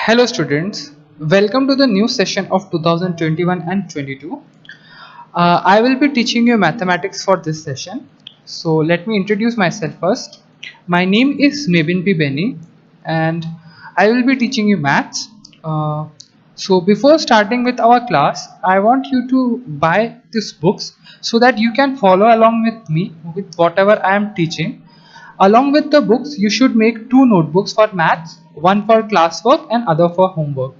Hello students, welcome to the new session of 2021 and 22. I will be teaching you mathematics for this session. So let me introduce myself first. My name is Mebin P. Benny and I will be teaching you maths. So before starting with our class, I want you to buy these books so that you can follow along with me with whatever I am teaching. Along with the books, you should make two notebooks for maths, one for classwork and other for homework.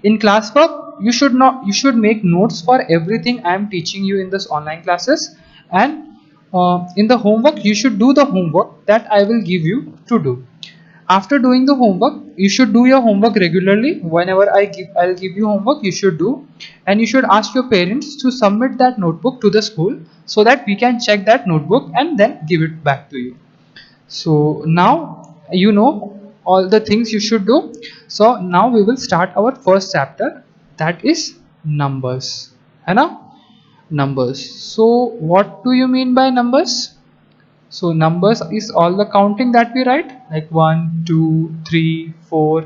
In classwork, you should make notes for everything I am teaching you in this online classes, and in the homework you should do the homework that I will give you to do. After doing the homework, you should do your homework regularly. Whenever I'll give you homework, you should do, and you should ask your parents to submit that notebook to the school so that we can check that notebook and then give it back to you. So now you know all the things you should do. So now we will start our first chapter, that is numbers. है ना? Numbers. So what do you mean by numbers? So numbers is all the counting that we write, like 1 2 3 4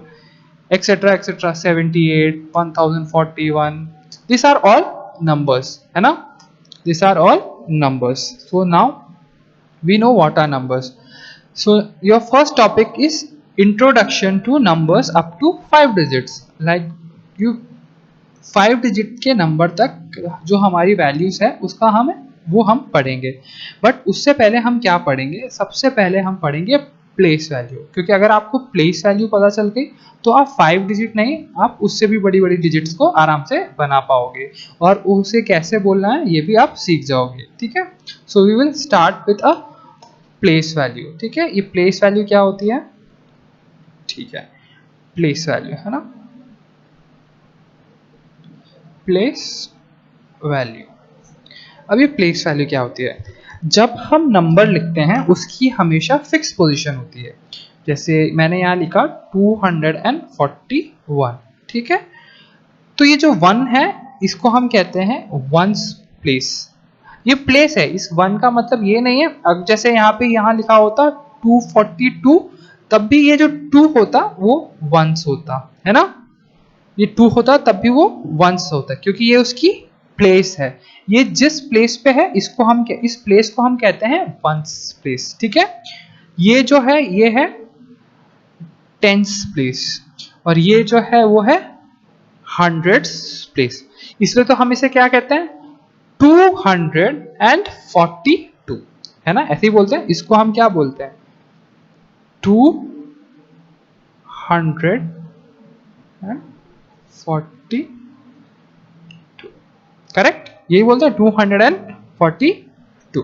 etc etc 78 1041. These are all numbers, है ना? These are all numbers. So now we know what are numbers. So your first topic is introduction to numbers up to 5 digits. Like you 5 digit के number तक जो हमारी values है उसका हम पढ़ेंगे. बट उससे पहले हम क्या पढ़ेंगे? सबसे पहले हम पढ़ेंगे प्लेस वैल्यू, क्योंकि अगर आपको प्लेस वैल्यू पता चल गई तो आप 5 डिजिट नहीं, आप उससे भी बड़ी बड़ी डिजिट्स को आराम से बना पाओगे और उसे कैसे बोलना है ये भी आप सीख जाओगे. ठीक है. So we will start with a place value. ठीक है. ये प्लेस वैल्यू क्या होती है? ठीक है, प्लेस वैल्यू है ना, प्लेस वैल्यू. अब ये प्लेस वैल्यू क्या होती है? जब हम नंबर लिखते हैं उसकी हमेशा फिक्स पोजीशन होती है. जैसे मैंने यहाँ लिखा 241. ठीक है. तो ये जो 1 है इसको हम कहते हैं वंस प्लेस. ये प्लेस है. इस 1 का मतलब ये नहीं है, अब जैसे यहाँ लिखा होता 242, तब भी ये जो 2 होता वो वंस होता है ना. ये 2 होता तब भी वो वंस होता, क्योंकि ये उसकी प्लेस है. ये जिस प्लेस पे है इस प्लेस को हम कहते हैं वंस प्लेस. ठीक है. ये जो है ये है टेंस प्लेस और ये जो है वो है हंड्रेड्स प्लेस. इसलिए तो हम इसे क्या कहते हैं? 242 है ना, ऐसे ही बोलते हैं. इसको हम क्या बोलते हैं? 242. करेक्ट, यही बोलते हैं 242.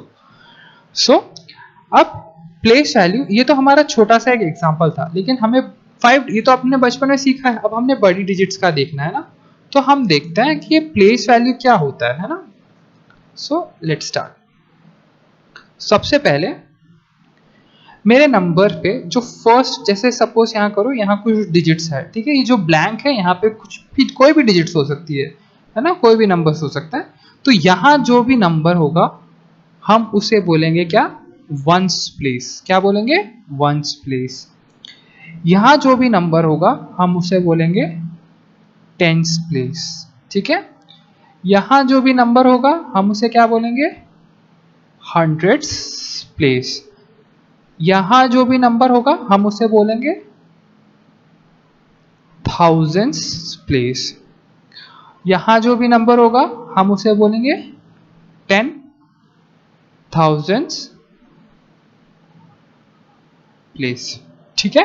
सो अब प्लेस वैल्यू, ये तो हमारा छोटा सा एक एग्जांपल था, लेकिन हमें 5, ये तो आपने बचपन में सीखा है. अब हमने बड़ी डिजिट्स का देखना है ना, तो हम देखते हैं कि ये प्लेस वैल्यू क्या होता है ना. So let's start. सबसे पहले मेरे नंबर पे जो फर्स्ट, जैसे सपोज यहाँ करो, यहाँ कुछ डिजिट्स है. ठीक है. ये जो ब्लैंक है यहाँ पे कुछ भी, कोई भी डिजिट्स हो सकती है ना, कोई भी नंबर्स हो सकता है. तो यहाँ जो भी नंबर होगा हम उसे बोलेंगे क्या? Ones place. क्या बोलेंगे? Ones place. यहाँ जो भी नंबर होगा हम उसे बोलेंगे टेंस प्लेस. ठीक है. यहाँ जो भी नंबर होगा हम उसे क्या बोलेंगे? Hundreds place. यहाँ जो भी नंबर होगा हम उसे बोलेंगे थाउजेंड्स प्लेस. यहाँ जो भी नंबर होगा हम उसे बोलेंगे 10,000 प्लेस. ठीक है.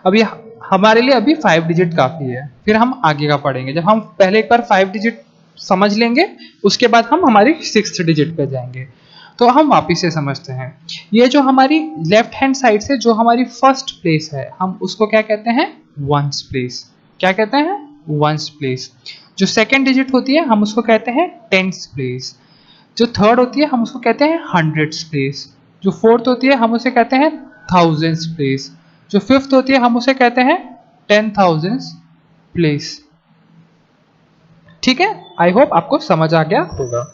अभी हमारे लिए अभी 5 डिजिट काफी है, फिर हम आगे का पढ़ेंगे. जब हम पहले एक बार 5 डिजिट समझ लेंगे उसके बाद हम हमारी 6th डिजिट पे जाएंगे. तो हम वापिस से समझते हैं. ये जो हमारी लेफ्ट हैंड साइड से जो हमारी फर्स्ट प्लेस है हम उसको क्या कहते हैं? Ones place. क्या कहते हैं? Ones place. जो सेकंड डिजिट होती है हम उसको कहते हैं टेंस प्लेस. जो थर्ड होती है हम उसको कहते हैं हंड्रेड्स प्लेस. जो फोर्थ होती है हम उसे कहते हैं थाउजेंड्स प्लेस. जो फिफ्थ होती है हम उसे कहते हैं 10,000 प्लेस. ठीक है. आई होप आपको समझ आ गया होगा.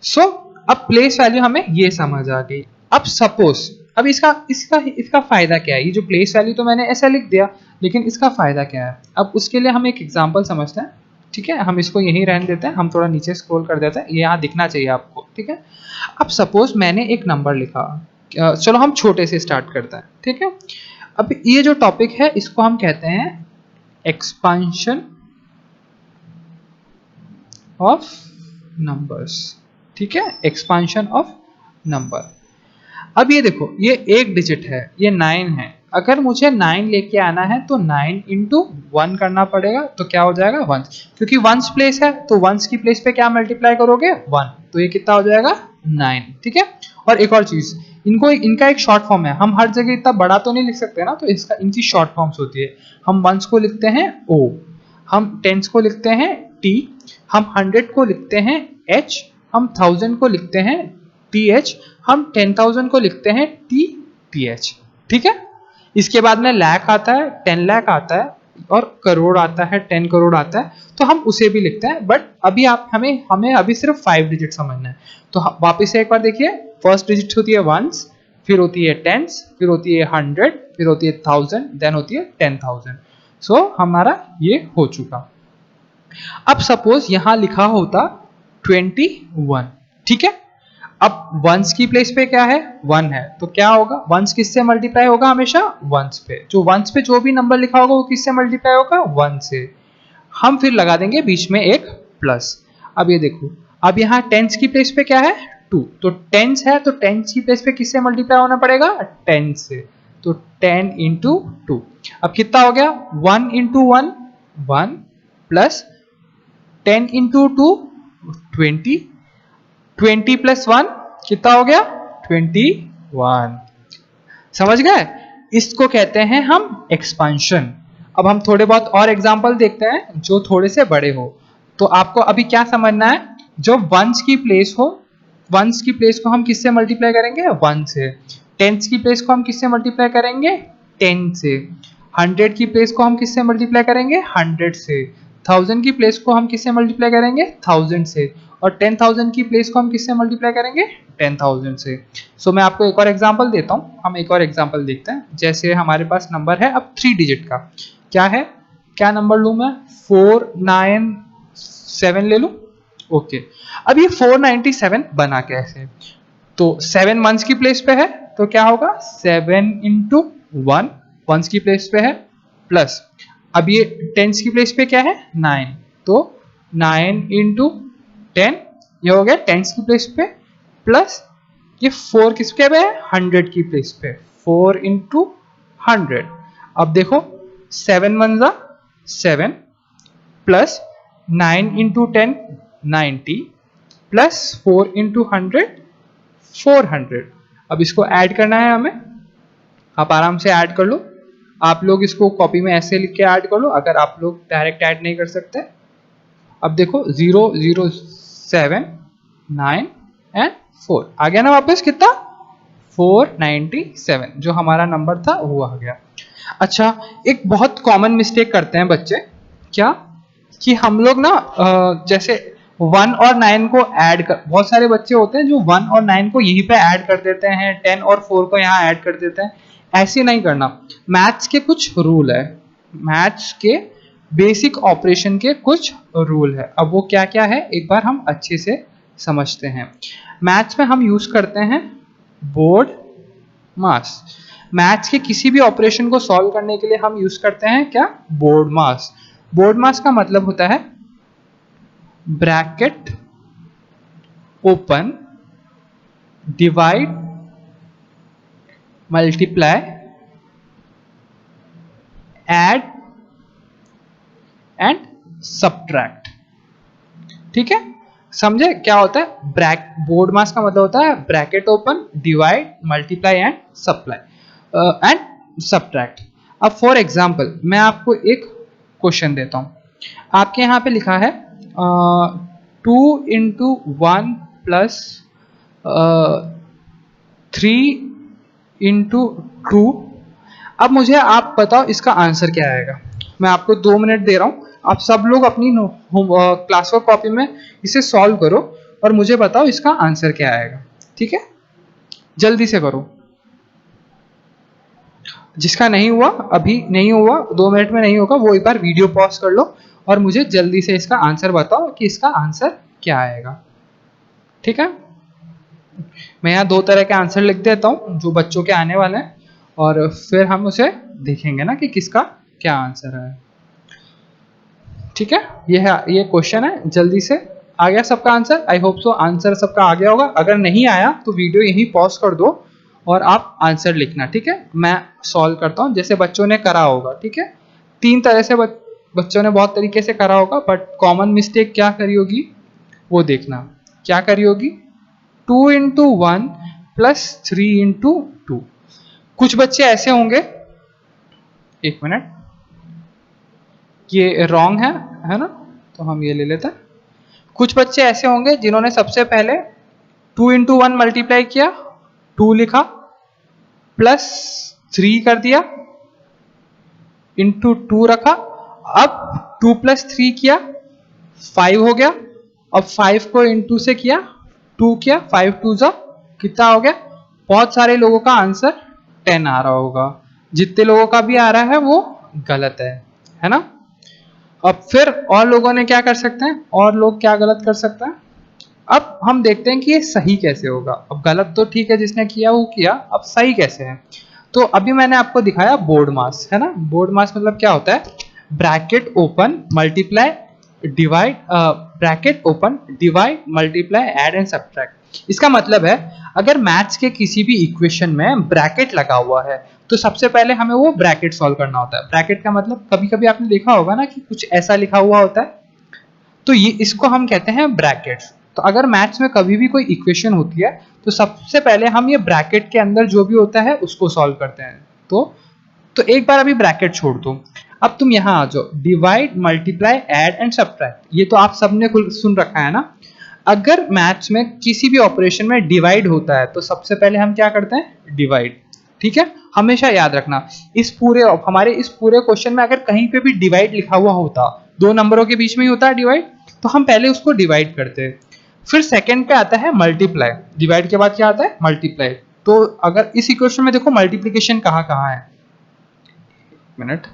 सो अब प्लेस वैल्यू हमें ये समझ आ गई. अब सपोज अब इसका इसका इसका फायदा क्या है? ये जो प्लेस वैल्यू तो मैंने ऐसा लिख दिया, लेकिन इसका फायदा क्या है? अब उसके लिए हम एक एग्जांपल समझते हैं। ठीक है, हम इसको यहीं रहने देते हैं, हम थोड़ा नीचे स्क्रॉल कर देते हैं, ये यहाँ दिखना चाहिए आपको। ठीक है, अब सपोज मैंने एक नंबर लिखा, चलो हम छोटे से स्टार्ट करते हैं। ठीक है, अब ये जो टॉपिक है इसको हम कहते हैं एक्सपांशन ऑफ नंबर्स। ठीक है, एक्सपांशन ऑफ नंबर। अब ये देखो, ये एक डिजिट है, ये 9 है। अगर मुझे 9 लेके आना है तो 9 इंटू 1 करना पड़ेगा, तो क्या हो जाएगा 1, क्योंकि वंस प्लेस है तो वंस की प्लेस पे क्या मल्टीप्लाई करोगे 1, तो ये कितना हो जाएगा 9। ठीक है, और एक और चीज, इनका एक शॉर्ट फॉर्म है, हम हर जगह इतना बड़ा तो नहीं लिख सकते ना, तो इसका इनकी शॉर्ट फॉर्म्स होती है। हम वंस को लिखते हैं O, हम टेंस को लिखते हैं T, हम 100 को लिखते हैं H, हम 1000 को लिखते हैं TH, हम 10,000 को लिखते हैं TH। ठीक है, इसके बाद में लाख आता है, 10 लाख आता है, और करोड़ आता है, 10 करोड़ आता है, तो हम उसे भी लिखते हैं। बट अभी आप हमें अभी सिर्फ 5 डिजिट समझना है। तो वापस से एक बार देखिए, फर्स्ट डिजिट होती है वंस, फिर होती है टेंस, फिर होती है 100, फिर होती है 1000, देन होती है 10,000। सो हमारा ये हो चुका। अब सपोज यहां लिखा होता 21। ठीक है, अब वंस की प्लेस पे क्या है 1 है, तो क्या होगा, वंस किससे मल्टीप्लाई होगा हमेशा वंस पे, जो वंस पे जो भी नंबर लिखा होगा वो किससे मल्टीप्लाई होगा 1 से। हम फिर लगा देंगे बीच में एक प्लस। अब ये देखो, अब यहाँ टेंस की प्लेस पे क्या है 2, तो टेंस है तो टेंस की प्लेस पे किससे मल्टीप्लाई होना पड़ेगा 10 से, तो 10 इंटू 2। अब कितना हो गया 1 इंटू 1 1 प्लस 10 इंटू 2 20, 20 प्लस 1 कितना हो गया 21। समझ गए? इसको कहते हैं हम एक्सपांशन। अब हम थोड़े बहुत और एग्जांपल देखते हैं जो थोड़े से बड़े हो। तो आपको अभी क्या समझना है, जो वंस की प्लेस हो, वंस की प्लेस को हम किससे मल्टीप्लाई करेंगे 1 से, टेंस की प्लेस को हम किससे मल्टीप्लाई करेंगे 10 से, 100 की प्लेस को हम किससे मल्टीप्लाई करेंगे 100 से, 1000 की प्लेस को हम किससे मल्टीप्लाई करेंगे 1000 से, और 10,000 की प्लेस को हम किससे मल्टीप्लाई करेंगे 10,000 से। सो मैं आपको एक और एग्जांपल देता हूं, हम एक और एग्जांपल देखते हैं। जैसे हमारे पास नंबर है अब 3 डिजिट का, क्या है, क्या नंबर लूं मैं 497 ले लूं। ओके, अब ये 497 बना कैसे, तो 7 मंथ्स की प्लेस पे है, तो क्या होगा 7 इंटू 1 वंस की प्लेस पे है, प्लस अब ये टेंस की प्लेस पे क्या है 9, तो 9 इंटू 10, ये हो गया टेंस की प्लेस पे, प्लस ये 4 किसके पे है 100 की प्लेस पे, 4 इंटू 100। अब देखो 7 वन जा 7, प्लस 9 इंटू 10 90, प्लस 4 इंटू 100 400। अब इसको ऐड करना है हमें, आप आराम से ऐड कर लो। आप लोग इसको कॉपी में ऐसे लिख के ऐड कर लो, अगर आप लोग डायरेक्ट ऐड नहीं कर सकते। अब देखो 0 0 7 9 एंड 4 आ गया ना वापस, कितना 497, जो हमारा नंबर था वो आ गया। अच्छा, एक बहुत कॉमन मिस्टेक करते हैं बच्चे, क्या कि हम लोग ना जैसे 1 और 9 को ऐड कर, बहुत सारे बच्चे होते हैं जो 1 और 9 को यहीं पे ऐड कर देते हैं, 10 और 4 को यहाँ ऐड कर देते हैं। ऐसे नहीं करना, मैथ्स के कुछ रूल है, मैथ्स के बेसिक ऑपरेशन के कुछ रूल है। अब वो क्या क्या है एक बार हम अच्छे से समझते हैं। मैथ्स में हम यूज करते हैं बोर्ड मास, मैथ्स के किसी भी ऑपरेशन को सॉल्व करने के लिए हम यूज करते हैं क्या बोर्ड मास। बोर्ड मास का मतलब होता है bracket open divide multiply add and subtract. ठीक है, समझे क्या होता है बोर्ड मास का मतलब होता है bracket open divide multiply and supply and subtract. अब फॉर एग्जांपल मैं आपको एक क्वेश्चन देता हूं, आपके यहां पे लिखा है 2 इंटू 1 प्लस 3 इंटू 2। अब मुझे आप बताओ इसका आंसर क्या आएगा। मैं आपको 2 मिनट दे रहा हूं, आप सब लोग अपनी क्लास वर्क कॉपी में इसे सॉल्व करो और मुझे बताओ इसका आंसर क्या आएगा। ठीक है, जल्दी से करो। जिसका नहीं हुआ, अभी नहीं हुआ, 2 मिनट में नहीं होगा, वो एक बार वीडियो पॉज कर लो और मुझे जल्दी से इसका आंसर बताओ कि इसका आंसर क्या आएगा। ठीक है, मैं यहाँ 2 तरह के आंसर लिख देता हूँ जो बच्चों के आने वाले हैं, और फिर हम उसे देखेंगे ना कि किसका क्या आंसर है। ठीक है, ये क्वेश्चन है, जल्दी से आ गया सबका answer? I hope so answer सबका आ गया होगा। अगर नहीं आया तो वीडियो यहीं पॉज कर दो और आप आंसर लिखना। ठीक है, मैं सॉल्व करता हूँ जैसे बच्चों ने करा होगा। ठीक है, 3 तरह से बच्चों ने बहुत तरीके से करा होगा, बट कॉमन मिस्टेक क्या करी होगी वो देखना। क्या करी होगी? 2 into 1 प्लस 3 into 2। कुछ बच्चे ऐसे होंगे, एक मिनट, ये रॉन्ग है ना, तो हम ये ले लेते हैं। कुछ बच्चे ऐसे होंगे जिन्होंने सबसे पहले 2 into 1 मल्टीप्लाई किया, 2 लिखा, प्लस 3 कर दिया, इंटू 2 रखा, अब 2 + 3 किया, 5 हो गया। अब 5 को इंटू से किया, 2 किया, 5 2 जा कितना हो गया? बहुत सारे लोगों का आंसर 10 आ रहा होगा, जितने लोगों का भी आ रहा है वो गलत है ना। अब फिर और लोगों ने क्या कर सकते हैं, और लोग क्या गलत कर सकते हैं? अब हम देखते हैं कि ये सही कैसे होगा। अब गलत तो ठीक है, जिसने किया वो किया, अब सही कैसे है? तो अभी मैंने आपको दिखाया बोर्ड मास, है ना। बोर्ड मास मतलब क्या होता है? Bracket open multiply divide, bracket open divide multiply add and subtract. इसका मतलब है अगर मैथ्स के किसी भी इक्वेशन में ब्रैकेट लगा हुआ है तो सबसे पहले हमें वो ब्रैकेट सॉल्व करना होता है। ब्रैकेट का मतलब कभी कभी आपने देखा होगा ना कि कुछ ऐसा लिखा हुआ होता है, तो ये इसको हम कहते हैं ब्रैकेट्स। तो अगर मैथ्स में कभी भी कोई इक्वेशन होती है तो सबसे पहले हम ये ब्रैकेट के अंदर जो भी होता है उसको सॉल्व करते हैं। तो एक बार अभी ब्रैकेट छोड़ दो, अब तुम यहाँ आ जाओ, divide multiply add and subtract, ये तो आप सबने सुन रखा है ना। अगर मैथ्स में किसी भी ऑपरेशन में डिवाइड होता है तो सबसे पहले हम क्या करते हैं? डिवाइड। ठीक है, हमेशा याद रखना। इस पूरे क्वेश्चन में अगर कहीं पे भी डिवाइड लिखा हुआ होता, 2 नंबरों के बीच में ही होता है डिवाइड, तो हम पहले उसको डिवाइड करते हैं। फिर सेकंड पे आता है मल्टीप्लाई, डिवाइड के बाद क्या आता है? मल्टीप्लाई। तो अगर इस इक्वेशन में देखो मल्टीप्लिकेशन कहाँ कहाँ है, मिनट,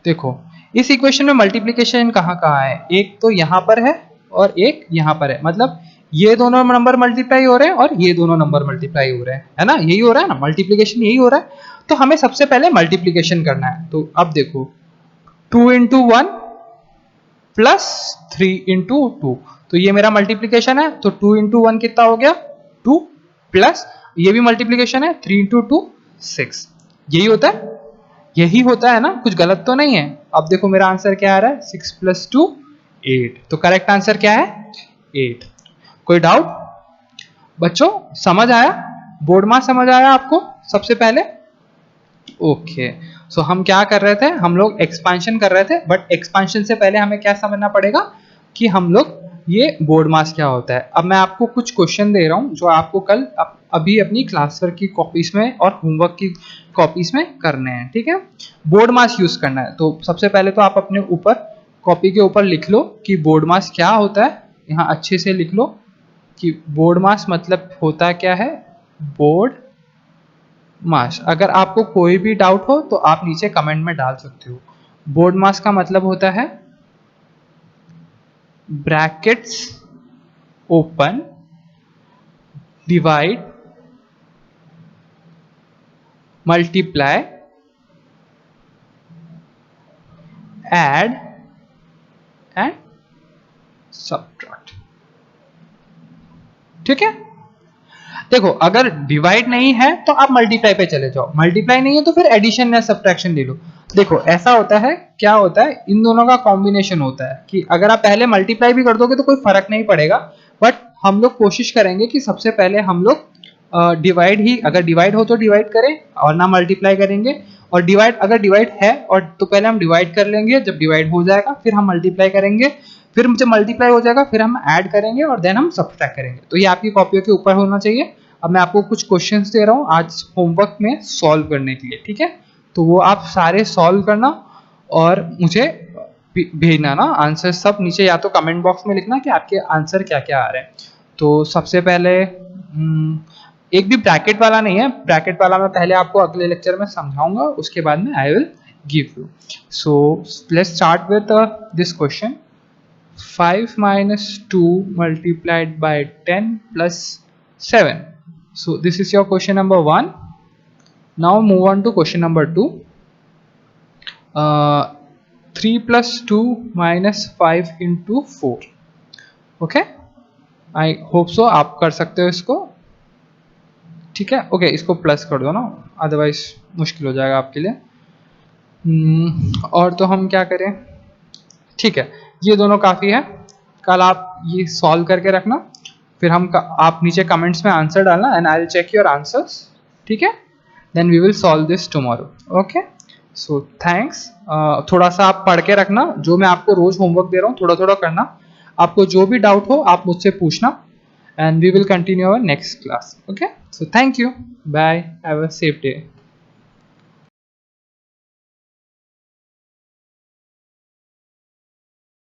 देखो इस इक्वेशन में मल्टीप्लिकेशन कहाँ कहाँ है? एक तो यहाँ पर है और एक यहाँ पर है, मतलब ये दोनों नंबर मल्टीप्लाई हो रहे हैं और ये दोनों नंबर मल्टीप्लाई हो रहे हैं, है ना। यही हो रहा है ना, मल्टीप्लिकेशन यही हो रहा है। तो हमें सबसे पहले मल्टीप्लिकेशन करना है। तो अब देखो 2 into 1 प्लस 3 into 2, तो ये मेरा मल्टीप्लिकेशन है। तो 2 into 1 कितना हो गया? 2, प्लस ये भी मल्टीप्लिकेशन है, 3 into 2 6। यही होता है, यही होता है ना, कुछ गलत तो नहीं है। अब देखो मेरा आंसर क्या आ रहा है? 6 + 2 8। तो करेक्ट आंसर क्या है? 8। कोई डाउट बच्चों? समझ आया? बोर्ड मास समझ आया आपको सबसे पहले? ओके, सो हम क्या कर रहे थे? हम लोग एक्सपांशन कर रहे थे, बट एक्सपांशन से पहले हमें क्या समझना पड़ेगा कि हम लोग ये बोर्ड मास क्या होता है। अब मैं आपको कुछ क्वेश्चन दे रहा हूँ जो आपको कल अभी अपनी क्लास वर्क की कॉपीज में और होमवर्क की कॉपीज में करने हैं। ठीक है, बोर्ड मास यूज करना है। तो सबसे पहले तो आप अपने ऊपर कॉपी के ऊपर लिख लो कि बोर्ड मास क्या होता है। यहाँ अच्छे से लिख लो कि बोर्ड मास मतलब होता क्या है, बोर्ड मास। अगर आपको कोई भी डाउट हो तो आप नीचे कमेंट में डाल सकते हो। बोर्ड मास का मतलब होता है brackets open divide multiply add and subtract. ठीक है, देखो अगर डिवाइड नहीं है तो आप मल्टीप्लाई पे चले जाओ, मल्टीप्लाई नहीं है तो फिर एडिशन या सब्ट्रैक्शन ले लो। देखो ऐसा होता है, क्या होता है, इन दोनों का कॉम्बिनेशन होता है कि अगर आप पहले मल्टीप्लाई भी कर दोगे तो कोई फर्क नहीं पड़ेगा, बट हम लोग कोशिश करेंगे कि सबसे पहले हम लोग डिवाइड ही, अगर डिवाइड हो तो डिवाइड करें और ना मल्टीप्लाई करेंगे। और डिवाइड अगर डिवाइड है और तो पहले हम डिवाइड कर लेंगे, जब डिवाइड हो जाएगा फिर हम मल्टीप्लाई करेंगे, फिर जब मल्टीप्लाई हो जाएगा फिर हम ऐड करेंगे और देन हम सब्ट्रैक्ट करेंगे। तो ये आपकी कॉपियों के ऊपर होना चाहिए। अब मैं आपको कुछ क्वेश्चंस दे रहा हूँ आज होमवर्क में सॉल्व करने के लिए। ठीक है, तो वो आप सारे सॉल्व करना और मुझे भेजना ना आंसर सब नीचे, या तो कमेंट बॉक्स में लिखना कि आपके आंसर क्या क्या आ रहे हैं। तो सबसे पहले एक भी ब्रैकेट वाला नहीं है, ब्रैकेट वाला मैं पहले आपको अगले लेक्चर में समझाऊंगा, उसके बाद में I will give you. So let's start with this question. 5 minus 2 multiplied by 10 plus 7. So this is your question number 1. Now move on to question number 2. 3 plus 2 minus 5 into 4. Okay, I hope so आप कर सकते हो इसको. ठीक है, okay, इसको plus कर दो ना, अदरवाइज मुश्किल हो जाएगा आपके लिए. और तो हम क्या करें. ठीक है, ये दोनों काफ़ी है. कल आप ये सॉल्व करके रखना, फिर आप नीचे कमेंट्स में आंसर डालना and I will check your answers. ठीक है, then we will solve this tomorrow. Okay, so thanks. थोड़ा सा आप पढ़ के रखना, जो मैं आपको रोज होमवर्क दे रहा हूँ थोड़ा थोड़ा करना. आपको जो भी डाउट हो आप मुझसे पूछना and we will continue our next class. Okay, so thank you, bye, have a safe day.